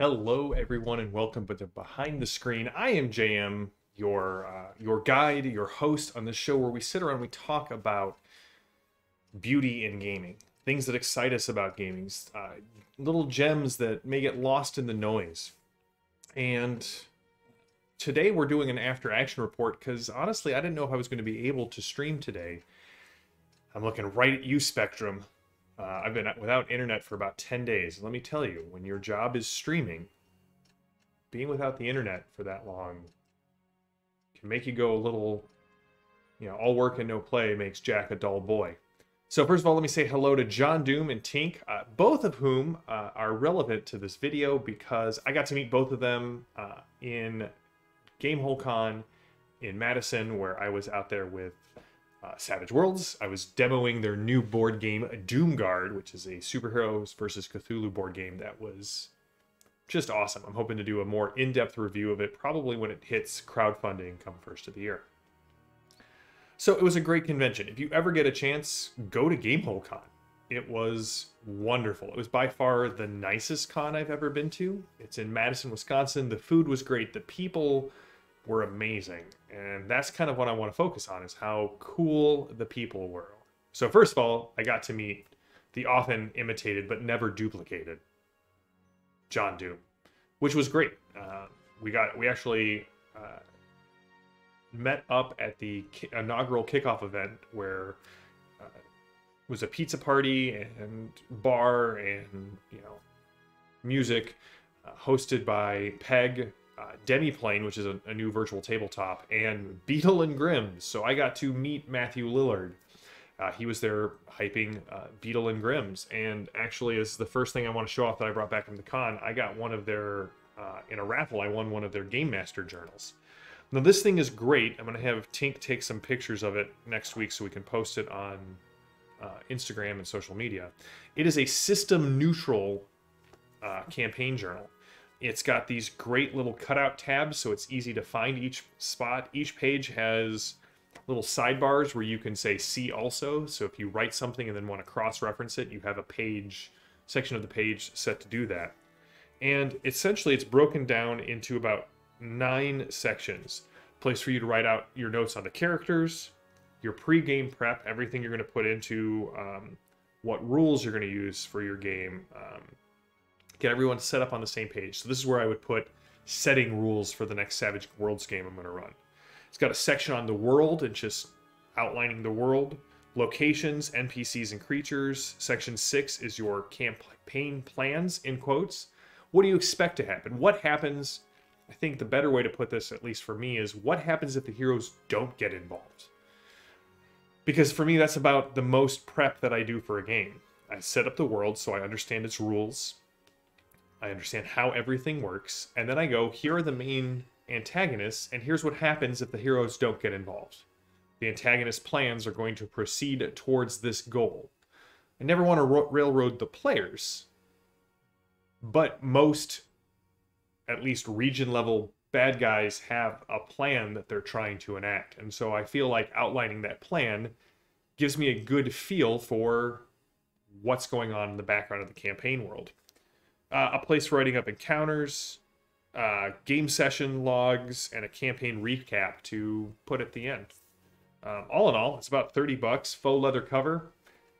Hello, everyone, and welcome to Behind the Screen. I am JM, your guide, your host on this show where we sit around and we talk about beauty in gaming, things that excite us about gaming, little gems that may get lost in the noise. And today we're doing an after-action report because honestly, I didn't know if I was going to be able to stream today. I'm looking right at you, Spectrum. I've been without internet for about 10 days. Let me tell you, when your job is streaming, being without the internet for that long can make you go a little, all work and no play makes Jack a dull boy. So first of all, let me say hello to John Doom and Tink, both of whom are relevant to this video because I got to meet both of them in GameholeCon in Madison, where I was out there with Savage Worlds. I was demoing their new board game, Doomguard, which is a superheroes versus Cthulhu board game that was just awesome. I'm hoping to do a more in-depth review of it, probably when it hits crowdfunding come first of the year. So it was a great convention. If you ever get a chance, go to GameholeCon. It was wonderful. It was by far the nicest con I've ever been to. It's in Madison, Wisconsin. The food was great. The people were amazing. And that's kind of what I want to focus on, is how cool the people were. So first of all, I got to meet the often imitated but never duplicated John Doom, which was great. We actually met up at the inaugural kickoff event where it was a pizza party and bar and music hosted by Peg, Demiplane, which is a new virtual tabletop, and Beetle and Grimm's. So I got to meet Matthew Lillard. He was there hyping Beetle and Grimm's, and actually, this is the first thing I want to show off that I brought back from the con. I got one of their, in a raffle, I won one of their Game Master journals. Now this thing is great. I'm going to have Tink take some pictures of it next week so we can post it on Instagram and social media. It is a system-neutral campaign journal. It's got these great little cutout tabs, so it's easy to find each spot. Each page has little sidebars where you can say "see also." So if you write something and then want to cross-reference it, you have a section of the page set to do that. And essentially, it's broken down into about 9 sections. Place for you to write out your notes on the characters, your pre-game prep, everything you're going to put into what rules you're going to use for your game. Get everyone set up on the same page. So this is where I would put setting rules for the next Savage Worlds game I'm going to run. It's got a section on the world and just outlining the world, locations, NPCs, and creatures. Section 6 is your campaign plans, in quotes. What do you expect to happen? What happens? I think the better way to put this, at least for me, is what happens if the heroes don't get involved? Because for me, that's about the most prep that I do for a game. I set up the world so I understand its rules. I understand how everything works, and then I go, here are the main antagonists, and here's what happens if the heroes don't get involved. The antagonist plans are going to proceed towards this goal. I never want to railroad the players, but most, at least region-level bad guys have a plan that they're trying to enact, and so I feel like outlining that plan gives me a good feel for what's going on in the background of the campaign world. A place for writing up encounters, game session logs, and a campaign recap to put at the end. All in all, it's about $30, faux leather cover.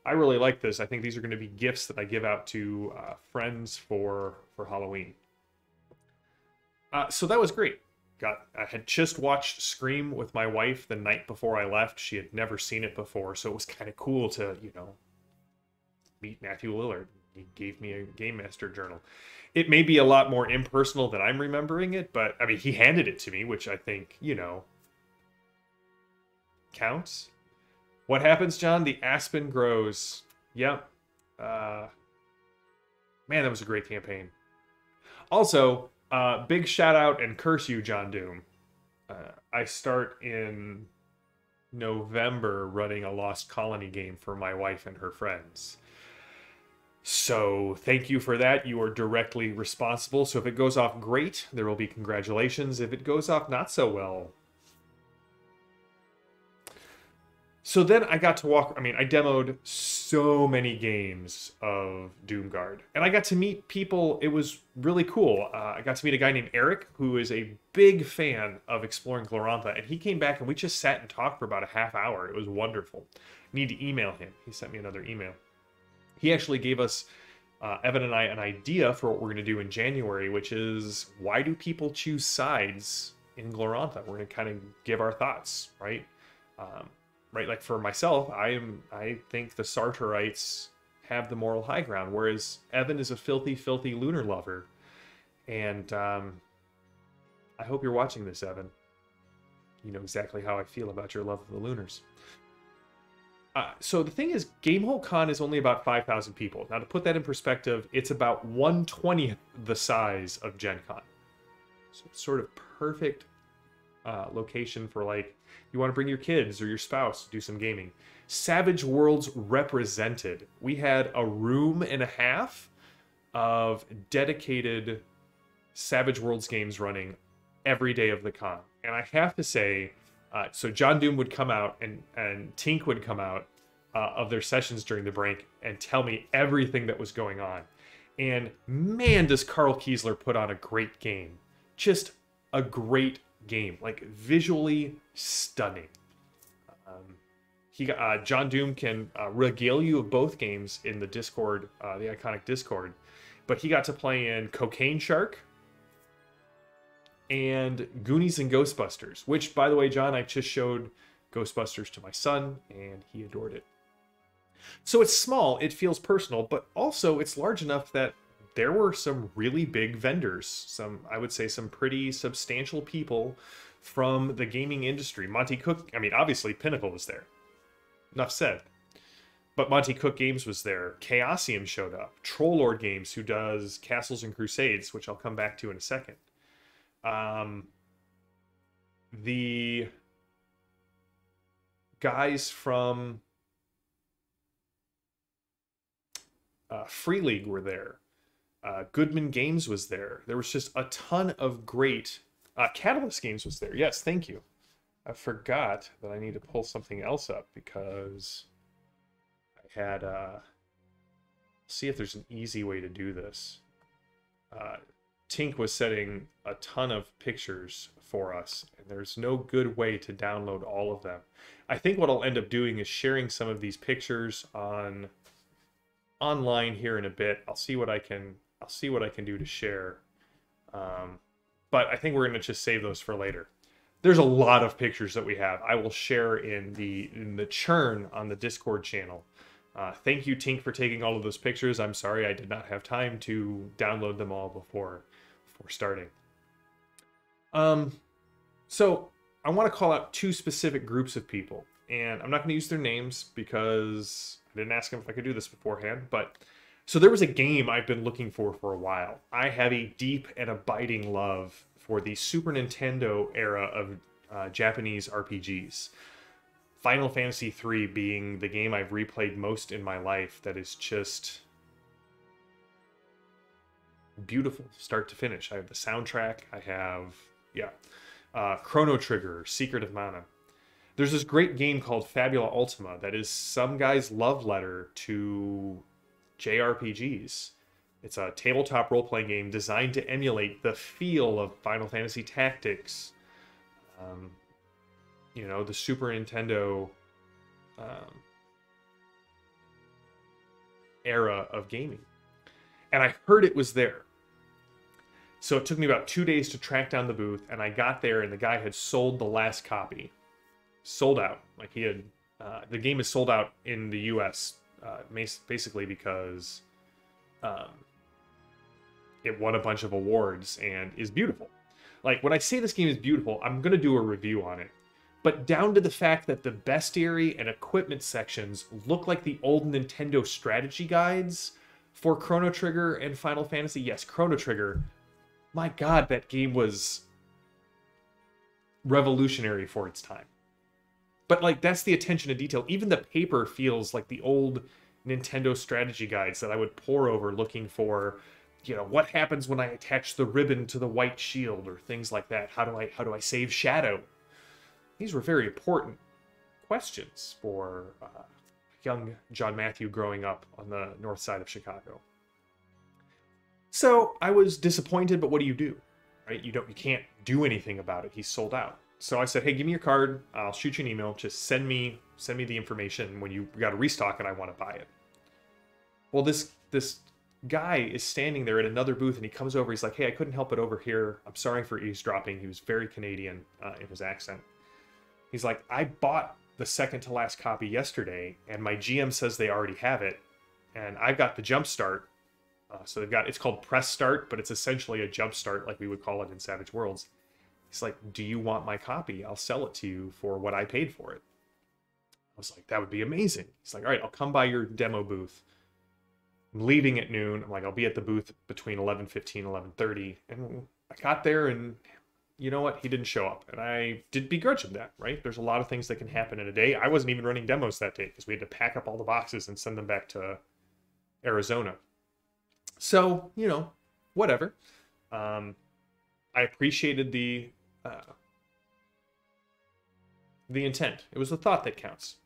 I really like this. I think these are going to be gifts that I give out to friends for Halloween. So that was great. I had just watched Scream with my wife the night before I left. She had never seen it before, so it was kind of cool to, meet Matthew Lillard. He gave me a Game Master journal. It may be a lot more impersonal than I'm remembering it, but, I mean, he handed it to me, which I think, counts. What happens, John? The aspen grows. Yep. Man, that was a great campaign. Also, big shout out and curse you, John Doom. I start in November running a Lost Colony game for my wife and her friends. So thank you for that. You are directly responsible. So if it goes off great, there will be congratulations. If it goes off not so well, So then I got to walk. I mean, I demoed so many games of Doomguard, and I got to meet people. It was really cool. I got to meet a guy named Eric, who is a big fan of exploring Glorantha, and he came back and we just sat and talked for about a half hour. It was wonderful. Need to email him. He sent me another email. He actually gave us, Evan and I, an idea for what we're going to do in January, which is why do people choose sides in Glorantha? We're going to kind of give our thoughts, right? Right, like for myself, I think the Sartorites have the moral high ground, whereas Evan is a filthy, filthy lunar lover. And I hope you're watching this, Evan. You know exactly how I feel about your love of the Lunars. So the thing is, Gamehole Con is only about 5,000 people. Now, to put that in perspective, it's about 1/20th the size of Gen Con. So it's sort of perfect location for, like, you want to bring your kids or your spouse to do some gaming. Savage Worlds represented. We had a room and a half of dedicated Savage Worlds games running every day of the con. And I have to say, so John Doom would come out and Tink would come out of their sessions during the break and tell me everything that was going on. And man, does Carl Kiesler put on a great game. Just a great game, like visually stunning. John Doom can regale you of both games in the Discord, the iconic Discord, but he got to play in Cocaine Shark and Goonies and Ghostbusters, which, by the way, John, I just showed Ghostbusters to my son and he adored it. So it's small, it feels personal, but also it's large enough that there were some really big vendors, I would say some pretty substantial people from the gaming industry. Monty Cook, I mean, obviously Pinnacle was there. Enough said. But Monty Cook Games was there. Chaosium showed up. Trollord Games, who does Castles and Crusades, which I'll come back to in a second. The guys from Free League were there. Goodman Games was there. There was just a ton of great... Catalyst Games was there. Yes, thank you. I forgot that I need to pull something else up because I had... see if there's an easy way to do this. Tink was setting a ton of pictures for us, and there's no good way to download all of them. I think what I'll end up doing is sharing some of these pictures online here in a bit. I'll see what I can do to share. But I think we're going to just save those for later. There's a lot of pictures that we have. I will share in the churn on the Discord channel. Thank you, Tink, for taking all of those pictures. I'm sorry I did not have time to download them all before starting. So I want to call out two specific groups of people. And I'm not going to use their names because I didn't ask them if I could do this beforehand. But so there was a game I've been looking for a while. I have a deep and abiding love for the Super Nintendo era of Japanese RPGs. Final Fantasy III being the game I've replayed most in my life that is just beautiful start to finish. I have the soundtrack. I have, Chrono Trigger, Secret of Mana. There's this great game called Fabula Ultima that is some guy's love letter to JRPGs. It's a tabletop role-playing game designed to emulate the feel of Final Fantasy Tactics. The Super Nintendo era of gaming. And I heard it was there. So it took me about 2 days to track down the booth, and I got there, and the guy had sold the last copy. Sold out. Like, he had... the game is sold out in the US, basically because it won a bunch of awards and is beautiful. Like, when I say this game is beautiful, I'm going to do a review on it. But down to the fact that the bestiary and equipment sections look like the old Nintendo strategy guides for Chrono Trigger and Final Fantasy. Yes, Chrono Trigger. My God, that game was revolutionary for its time. But, like, that's the attention to detail. Even the paper feels like the old Nintendo strategy guides that I would pore over looking for, what happens when I attach the ribbon to the white shield or things like that. How do I save Shadow? These were very important questions for young John Matthew growing up on the north side of Chicago. So I was disappointed, but what do you do? Right? You can't do anything about it. He's sold out. So I said, hey, give me your card. I'll shoot you an email. Just send me the information when you got a restock and I want to buy it. Well, this guy is standing there at another booth and he comes over. He's like, hey, I couldn't help it over here. I'm sorry for eavesdropping. He was very Canadian in his accent. He's like, I bought the second to last copy yesterday and my GM says they already have it. And I've got the jump start. So they've got, it's called press start, but it's essentially a jump start like we would call it in Savage Worlds. He's like, do you want my copy? I'll sell it to you for what I paid for it. I was like, that would be amazing. He's like, all right, I'll come by your demo booth. I'm leaving at noon. I'm like, I'll be at the booth between 11:15, 11:30. And I got there and you know what? He didn't show up. And I did begrudge him that, right? There's a lot of things that can happen in a day. I wasn't even running demos that day because we had to pack up all the boxes and send them back to Arizona. So, you know, whatever. I appreciated the intent. It was the thought that counts.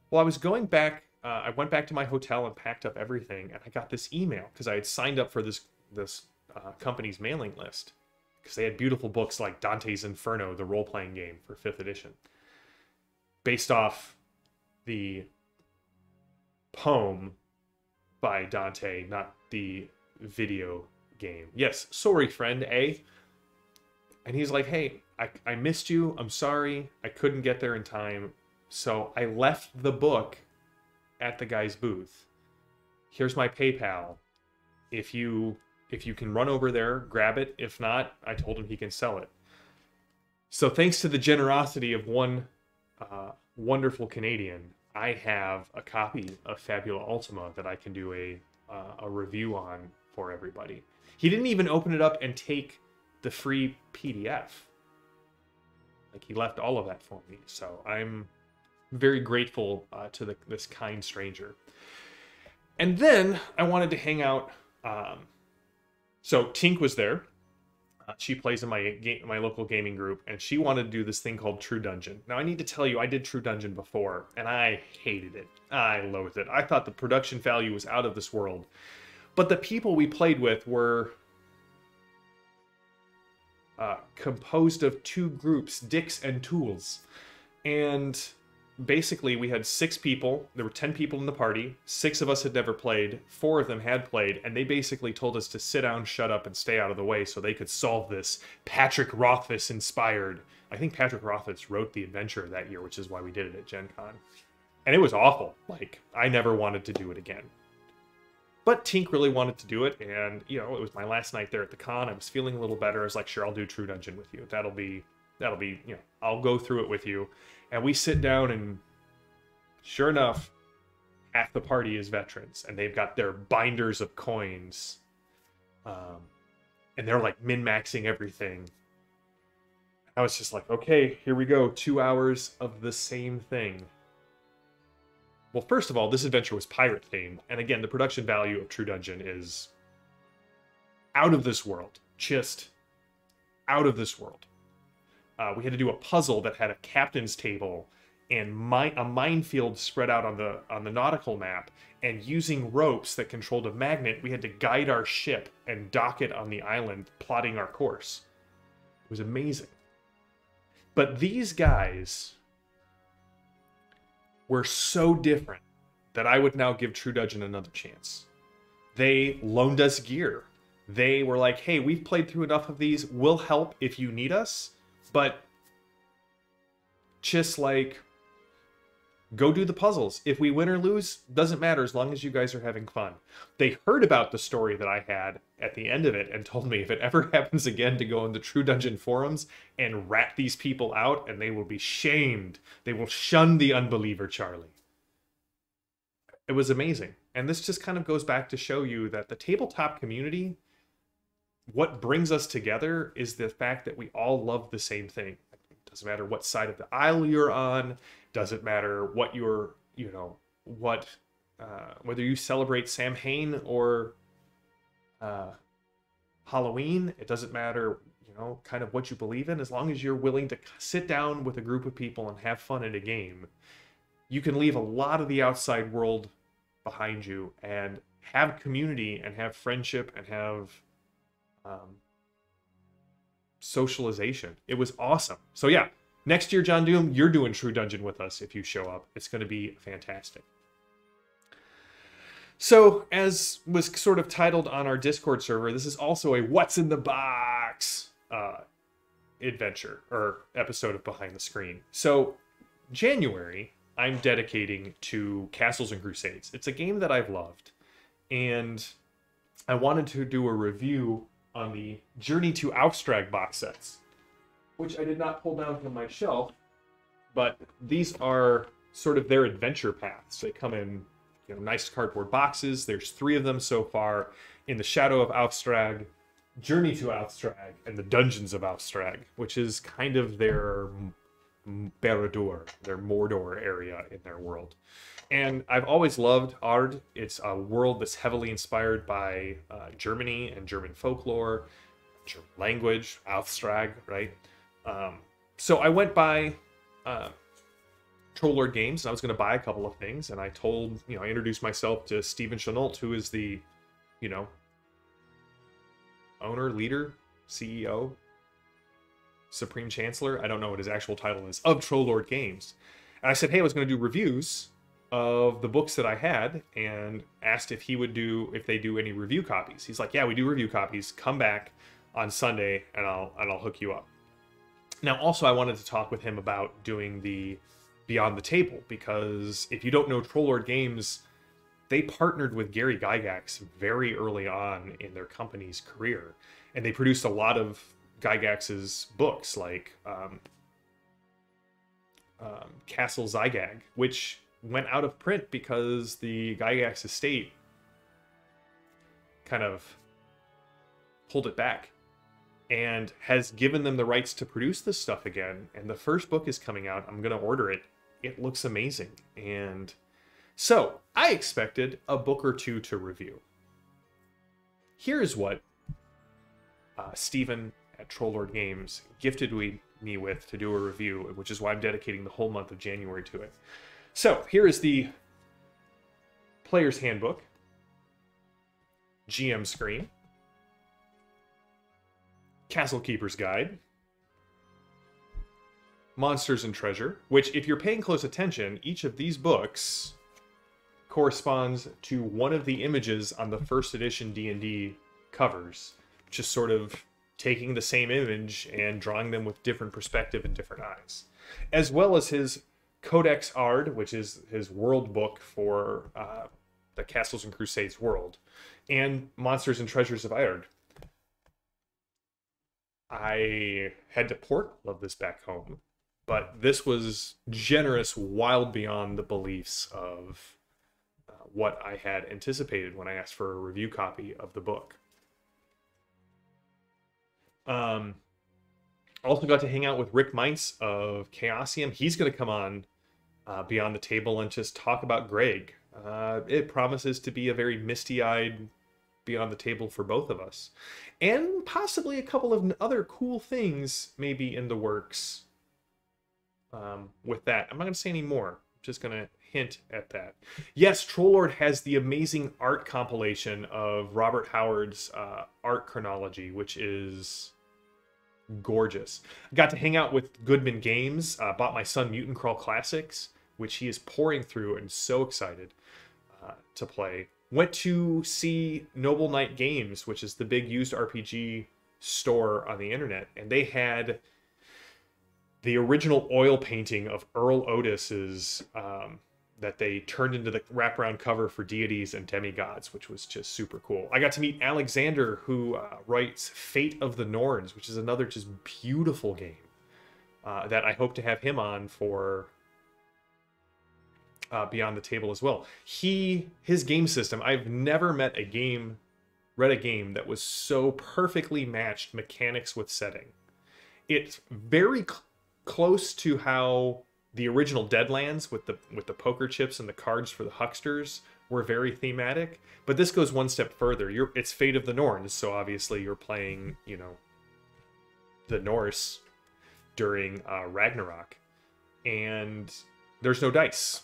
Well, I was going back. I went back to my hotel and packed up everything, and I got this email because I had signed up for this company's mailing list because they had beautiful books like Dante's Inferno, the role-playing game for 5th edition, based off the poem by Dante, not the video game. Yes, sorry, friend, eh? And he's like, hey, I missed you. I'm sorry. I couldn't get there in time. So I left the book at the guy's booth. Here's my PayPal. If you can run over there, grab it. If not, I told him he can sell it. So thanks to the generosity of one wonderful Canadian, I have a copy of Fabula Ultima that I can do a review on for everybody. He didn't even open it up and take the free PDF. Like, he left all of that for me. So I'm very grateful to this kind stranger. And then I wanted to hang out. So Tink was there. She plays in my local gaming group, and she wanted to do this thing called True Dungeon. Now, I need to tell you, I did True Dungeon before, and I hated it. I loathed it. I thought the production value was out of this world. But the people we played with were composed of two groups, dicks and tools. And basically, we had 6 people. There were 10 people in the party. 6 of us had never played. 4 of them had played. And they basically told us to sit down, shut up, and stay out of the way so they could solve this Patrick Rothfuss-inspired... I think Patrick Rothfuss wrote the adventure that year, which is why we did it at Gen Con. And it was awful. Like, I never wanted to do it again. But Tink really wanted to do it, and, you know, it was my last night there at the con. I was feeling a little better. I was like, sure, I'll do True Dungeon with you. That'll be, you know, I'll go through it with you. And we sit down, and sure enough, half the party is veterans, and they've got their binders of coins. And they're, like, min-maxing everything. I was just like, okay, here we go. 2 hours of the same thing. Well, first of all, this adventure was pirate-themed, and again, the production value of True Dungeon is out of this world. Just out of this world. We had to do a puzzle that had a captain's table and a minefield spread out on the nautical map, and using ropes that controlled a magnet, we had to guide our ship and dock it on the island, plotting our course. It was amazing. But these guys were so different that I would now give True Dungeon another chance. They loaned us gear. They were like, hey, we've played through enough of these. We'll help if you need us. But just like, go do the puzzles. If we win or lose, doesn't matter as long as you guys are having fun. They heard about the story that I had at the end of it and told me if it ever happens again to go in the True Dungeon forums and rat these people out, and they will be shamed. They will shun the unbeliever, Charlie. It was amazing. And this just kind of goes back to show you that the tabletop community, what brings us together is the fact that we all love the same thing. It doesn't matter what side of the aisle you're on. Doesn't matter what you're, you know, what, whether you celebrate Samhain or Halloween. It doesn't matter, you know, kind of what you believe in. As long as you're willing to sit down with a group of people and have fun in a game, you can leave a lot of the outside world behind you and have community and have friendship and have socialization. It was awesome. So yeah, next year, John Doom, you're doing True Dungeon with us if you show up. It's going to be fantastic. So, as was sort of titled on our Discord server, this is also a What's in the Box adventure or episode of Behind the Screen. So, January, I'm dedicating to Castles and Crusades. It's a game that I've loved, and I wanted to do a review on the Journey to Aufstrag box sets, which I did not pull down from my shelf, but these are sort of their adventure paths. They come in, nice cardboard boxes. There's 3 of them so far: In the Shadow of Aufstrag, Journey to Aufstrag, and the Dungeons of Aufstrag, which is kind of their Baradur, their Mordor area in their world. And I've always loved Ard. It's a world that's heavily inspired by Germany and German folklore, German language, Aufstrag, right? So I went by Troll Games, and I was going to buy a couple of things, and I told, I introduced myself to Stephen Chenault, who is the, owner, leader, CEO, Supreme Chancellor, I don't know what his actual title is, of Troll Games. And I said, hey, I was going to do reviews of the books that I had, and asked if they do any review copies. He's like, yeah, we do review copies. Come back on Sunday, and I'll hook you up. Now, also, I wanted to talk with him about doing the Beyond the Table, because if you don't know Troll Games, they partnered with Gary Gygax very early on in their company's career, and they produced a lot of Gygax's books, like Castle Zygag, which went out of print because the Gygax estate kind of pulled it back, and has given them the rights to produce this stuff again. And the first book is coming out. I'm going to order it. It looks amazing. And so I expected a book or two to review. Here's what Stephen at Troll Games gifted me with to do a review, which is why I'm dedicating the whole month of January to it. So here is the Player's Handbook, GM screen, Castle Keeper's Guide, Monsters and Treasure, which, if you're paying close attention, each of these books corresponds to one of the images on the first edition D&D covers, just sort of taking the same image and drawing them with different perspective and different eyes, as well as his Codex Ard, which is his world book for the Castles and Crusades world, and Monsters and Treasures of Ard. I had to port love this back home, but this was generous, wild beyond the beliefs of what I had anticipated when I asked for a review copy of the book. Also got to hang out with Rick Meintz of Chaosium. He's going to come on Beyond the Table and just talk about Greg. It promises to be a very misty-eyed Beyond the Table for both of us. And possibly a couple of other cool things maybe in the works with that. I'm not going to say any more. I'm just going to hint at that. Yes, Troll has the amazing art compilation of Robert Howard's art chronology, which is gorgeous. I got to hang out with Goodman Games, bought my son Mutant Crawl Classics, which he is pouring through and so excited to play. Went to see Noble Knight Games, which is the big used RPG store on the internet, and they had the original oil painting of Earl Otis's that they turned into the wraparound cover for Deities and Demigods, which was just super cool. I got to meet Alexander, who writes Fate of the Norns, which is another just beautiful game that I hope to have him on for Beyond the Table as well. His game system, I've never read a game that was so perfectly matched mechanics with setting. It's very close to how the original Deadlands with the poker chips and the cards for the hucksters were very thematic, but this goes one step further. It's Fate of the Norns, so obviously you're playing, the Norse during Ragnarok, and there's no dice.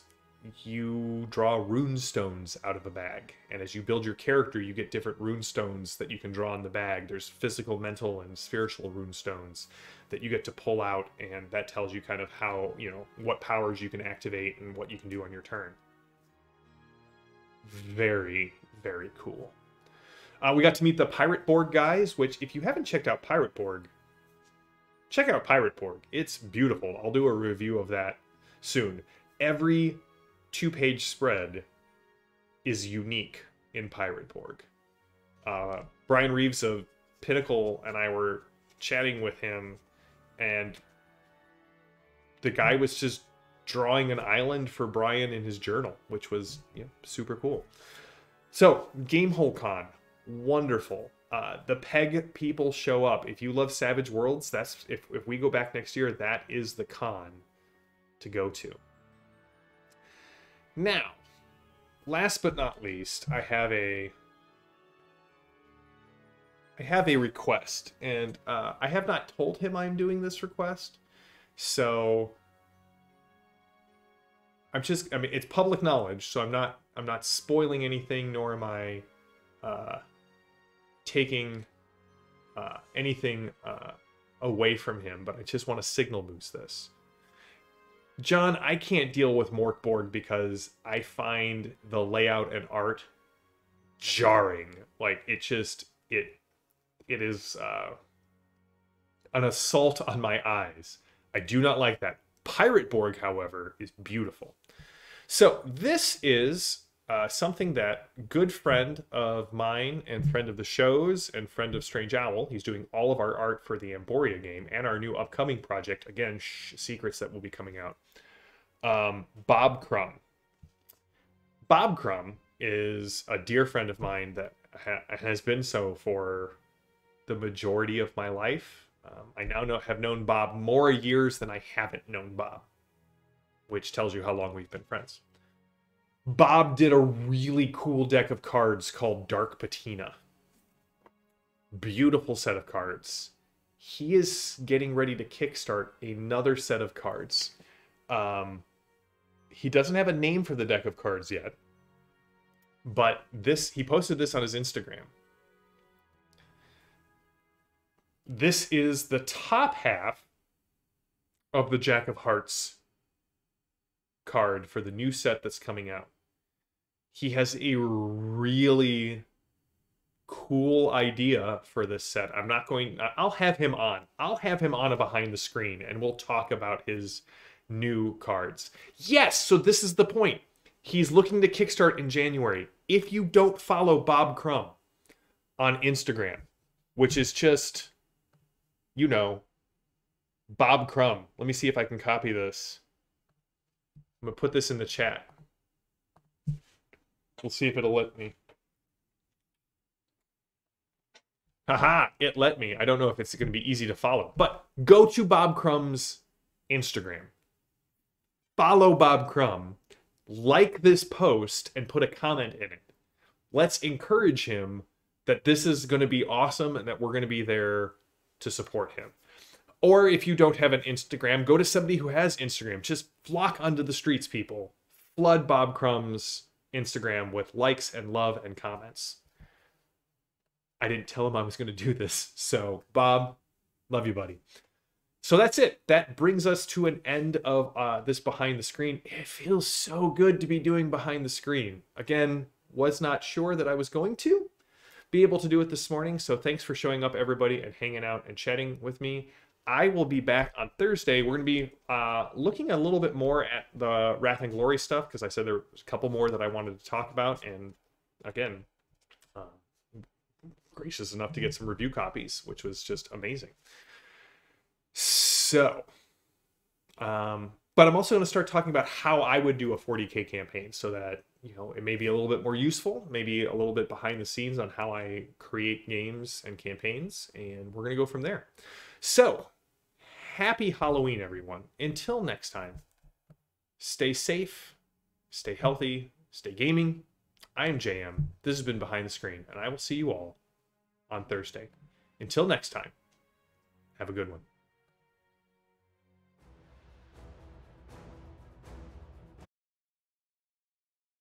you draw rune stones out of a bag. And as you build your character, you get different rune stones that you can draw in the bag. There's physical, mental, and spiritual rune stones that you get to pull out, and that tells you kind of how, you know, what powers you can activate and what you can do on your turn. Very, very cool. We got to meet the Pirate Borg guys, which, if you haven't checked out Pirate Borg, check out Pirate Borg. It's beautiful. I'll do a review of that soon. Every 2-page spread is unique in Pirate Borg. Brian Reeves of Pinnacle and I were chatting with him, and the guy was just drawing an island for Brian in his journal, which was, you know, super cool. So, Gamehole Con, wonderful. The PEG people show up. If you love Savage Worlds, that's if we go back next year, that is the con to go to. Now, last but not least, I have a request, and I have not told him I'm doing this request, so I mean, it's public knowledge, so I'm not spoiling anything, nor am I taking anything away from him, but I just want to signal boost this. John, I can't deal with Mork Borg because I find the layout and art jarring. Like, it is an assault on my eyes. I do not like that. Pirate Borg, however, is beautiful. So this is something that good friend of mine and friend of the shows and friend of Strange Owl, he's doing all of our art for the Amboria game and our new upcoming project, again, secrets that will be coming out, Bob Crumb. Bob Crumb is a dear friend of mine that has been so for the majority of my life. I now have known Bob more years than I haven't known Bob, which tells you how long we've been friends. Bob did a really cool deck of cards called Dark Patina. Beautiful set of cards. He is getting ready to kickstart another set of cards. He doesn't have a name for the deck of cards yet, but he posted this on his Instagram. This is the top half of the Jack of Hearts card for the new set that's coming out. He has a really cool idea for this set. I'll have him on. I'll have him on a behind the screen, and we'll talk about his new cards. Yes, so this is the point. He's looking to kickstart in January. If you don't follow Bob Crumb on Instagram, which is just, you know, Bob Crumb. Let me see if I can copy this. I'm going to put this in the chat. We'll see if it'll let me. Haha, it let me. I don't know if it's going to be easy to follow. But go to Bob Crumb's Instagram. Follow Bob Crumb. Like this post and put a comment in it. Let's encourage him that this is going to be awesome and that we're going to be there to support him. Or if you don't have an Instagram, go to somebody who has Instagram. Just flock onto the streets, people. Flood Bob Crumb's Instagram with likes and love and comments. I didn't tell him I was going to do this. So, Bob, love you, buddy. So that's it. That brings us to an end of this Behind the Screen. It feels so good to be doing Behind the Screen. Again, was not sure that I was going to be able to do it this morning. So thanks for showing up, everybody, and hanging out and chatting with me. I will be back on Thursday. We're going to be looking a little bit more at the Wrath and Glory stuff, because I said there was a couple more that I wanted to talk about. And again, gracious enough to get some review copies, which was just amazing. So, but I'm also going to start talking about how I would do a 40K campaign so that, you know, it may be a little bit more useful, maybe a little bit behind the scenes on how I create games and campaigns, and we're going to go from there. So, happy Halloween, everyone. Until next time, stay safe, stay healthy, stay gaming. I am JM. This has been Behind the Screen, and I will see you all on Thursday. Until next time, have a good one.